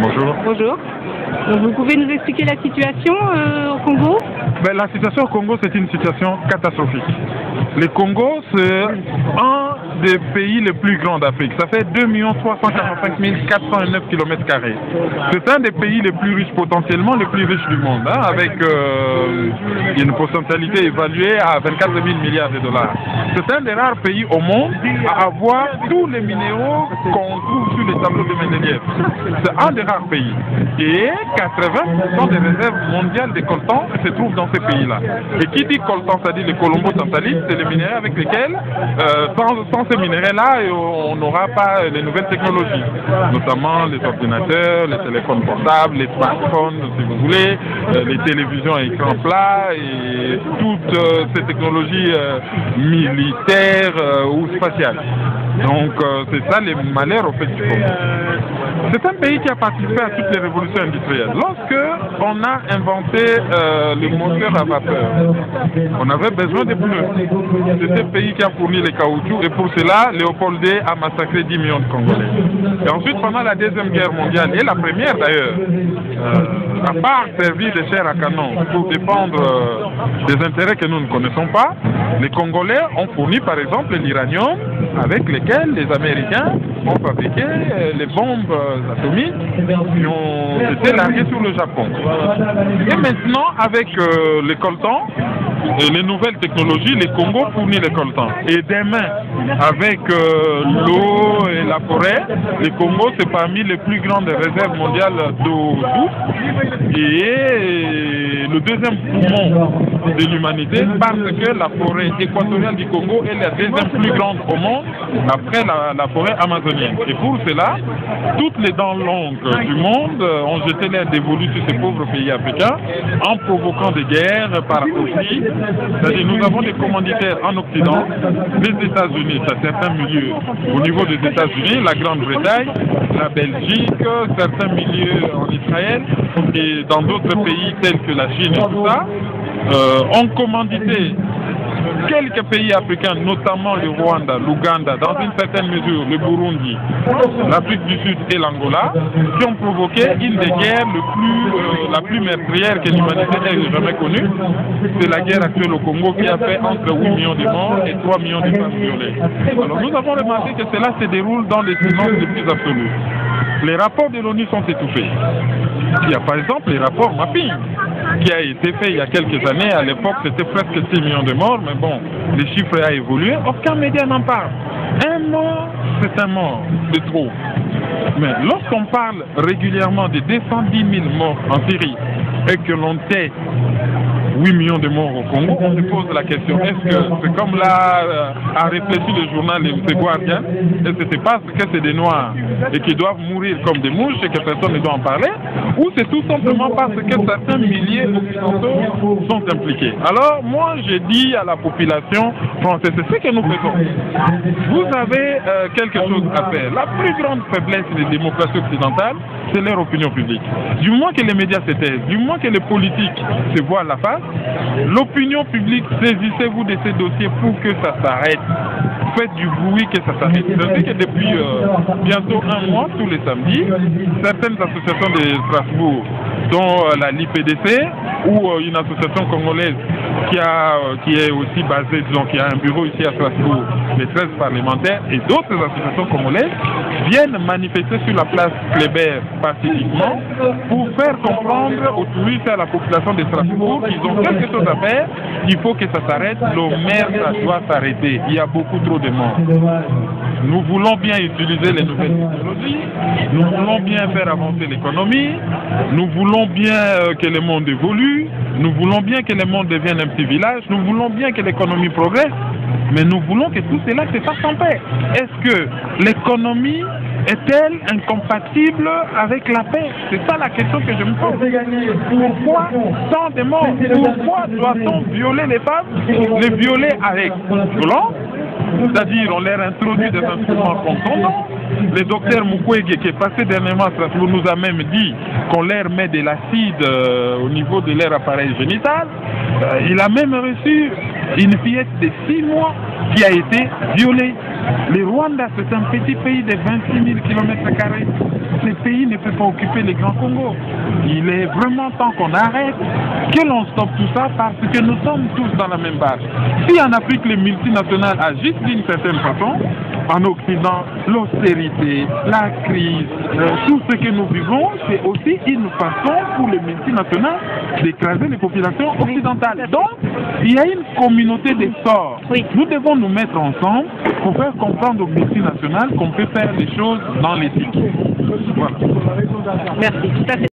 Bonjour. Bonjour. Donc, vous pouvez nous expliquer la situation au Congo? La situation au Congo, c'est une situation catastrophique. Le Congo, c'est un des pays les plus grands d'Afrique. Ça fait 2 345 409 km². C'est un des pays les plus riches, potentiellement les plus riches du monde, hein, avec une potentialité évaluée à 24 000 milliards de dollars. C'est un des rares pays au monde à avoir tous les minéraux qu'on trouve sur les tableaux de Mendeleïev. C'est un des rares pays. Et 80% des réserves mondiales de coltan se trouvent dans ces pays-là. Et qui dit coltan, c'est-à-dire les colombo-tantalite, c'est les minéraux avec lesquels, sans ces minéraux-là, on n'aura pas les nouvelles technologies, notamment les ordinateurs, les téléphones portables, les smartphones, si vous voulez, les télévisions à écran plat et toutes ces technologies militaires ou spatiales. Donc c'est ça les malheurs au fait du Congo. C'est un pays qui a participé à toutes les révolutions industrielles. Lorsque on a inventé les moteurs à vapeur, on avait besoin de pneus. C'est ce pays qui a fourni les caoutchoucs et pour cela, Léopold II a massacré 10 millions de Congolais. Et ensuite, pendant la Deuxième Guerre mondiale, et la première d'ailleurs, à part servir de chair à canon pour défendre des intérêts que nous ne connaissons pas, les Congolais ont fourni par exemple l'uranium avec lesquels les Américains ont fabriqué les bombes atomiques qui ont été larguées sur le Japon. Et maintenant, avec les coltans et les nouvelles technologies, les Congo fournit les coltans. Et demain, avec l'eau et la forêt, les Congo, c'est parmi les plus grandes réserves mondiales d'eau douce. Et le deuxième poumon de l'humanité parce que la forêt équatoriale du Congo est la deuxième plus grande au monde après la forêt amazonienne. Et pour cela, toutes les dents longues du monde ont jeté l'air dévolu sur ces pauvres pays africains en provoquant des guerres par conflit. C'est-à-dire nous avons des commanditaires en Occident, les États-Unis, à certains milieux, au niveau des États-Unis, la Grande-Bretagne, la Belgique, certains milieux en Israël et dans d'autres pays tels que la Chine et tout ça, ont commandité quelques pays africains, notamment le Rwanda, l'Ouganda, dans une certaine mesure le Burundi, l'Afrique du Sud et l'Angola, qui ont provoqué une des guerres la plus meurtrière que l'humanité ait jamais connue. C'est la guerre actuelle au Congo qui a fait entre 8 millions de morts et 3 millions de femmes violées. Alors nous avons remarqué que cela se déroule dans les silences les plus absolus. Les rapports de l'ONU sont étouffés. Il y a par exemple les rapports Mapping, qui a été fait il y a quelques années. À l'époque, c'était presque 6 millions de morts, mais bon, les chiffres ont évolué. Aucun média n'en parle. Un mort, c'est un mort, c'est trop. Mais lorsqu'on parle régulièrement de 210 000 morts en Syrie et que l'on tait 8 millions de morts au Congo, on se pose la question, est-ce que c'est comme là a réfléchi le journal The Guardian, est-ce que c'est parce que c'est des Noirs et qui doivent mourir comme des mouches et que personne ne doit en parler, ou c'est tout simplement parce que certains milliers occidentaux sont impliqués? Alors moi je dis à la population française, c'est ce que nous faisons. Vous avez quelque chose à faire. La plus grande faiblesse des démocraties occidentales, c'est leur opinion publique. Du moment que les médias se taisent, du moment que les politiques se voient la face, l'opinion publique, saisissez-vous de ces dossiers pour que ça s'arrête. Faites du bruit que ça s'arrête. C'est-à-dire que depuis bientôt un mois, tous les samedis, certaines associations de Strasbourg, dont la LIPDC, ou une association congolaise qui est aussi basée, disons, qui a un bureau ici à Strasbourg, les 13 parlementaires, et d'autres associations congolaises, viennent manifester sur la place Kléber pacifiquement pour faire comprendre aux touristes et à la population de Strasbourg qu'ils ont quelque chose à faire, il faut que ça s'arrête, ça doit s'arrêter. Il y a beaucoup trop de morts. Nous voulons bien utiliser les nouvelles technologies, nous voulons bien faire avancer l'économie, nous voulons bien que le monde évolue, nous voulons bien que le monde devienne un petit village, nous voulons bien que l'économie progresse, mais nous voulons que tout cela se fasse en paix. Est-ce que l'économie est-elle incompatible avec la paix? C'est ça la question que je me pose. Pourquoi tant de morts? Pourquoi doit-on violer les femmes, les violer avec violence? C'est-à-dire on leur introduit des instruments contondants. Le docteur Mukwege qui est passé dernièrement à Strasbourg nous a même dit qu'on leur met de l'acide au niveau de leur appareil génital. Il a même reçu une fillette de 6 mois qui a été violée. Le Rwanda, c'est un petit pays de 26 000 km². Ce pays ne se sont occupés les grands Congo. Il est vraiment temps qu'on arrête, que l'on stoppe tout ça parce que nous sommes tous dans la même barque. Si en Afrique les multinationales agissent d'une certaine façon, en Occident, l'austérité, la crise, tout ce que nous vivons, c'est aussi une façon pour les multinationales d'écraser les populations occidentales. Donc, il y a une communauté d'essor. Oui. Nous devons nous mettre ensemble pour faire comprendre aux multinationales qu'on peut faire des choses dans l'éthique. Voilà. Merci, tout à fait.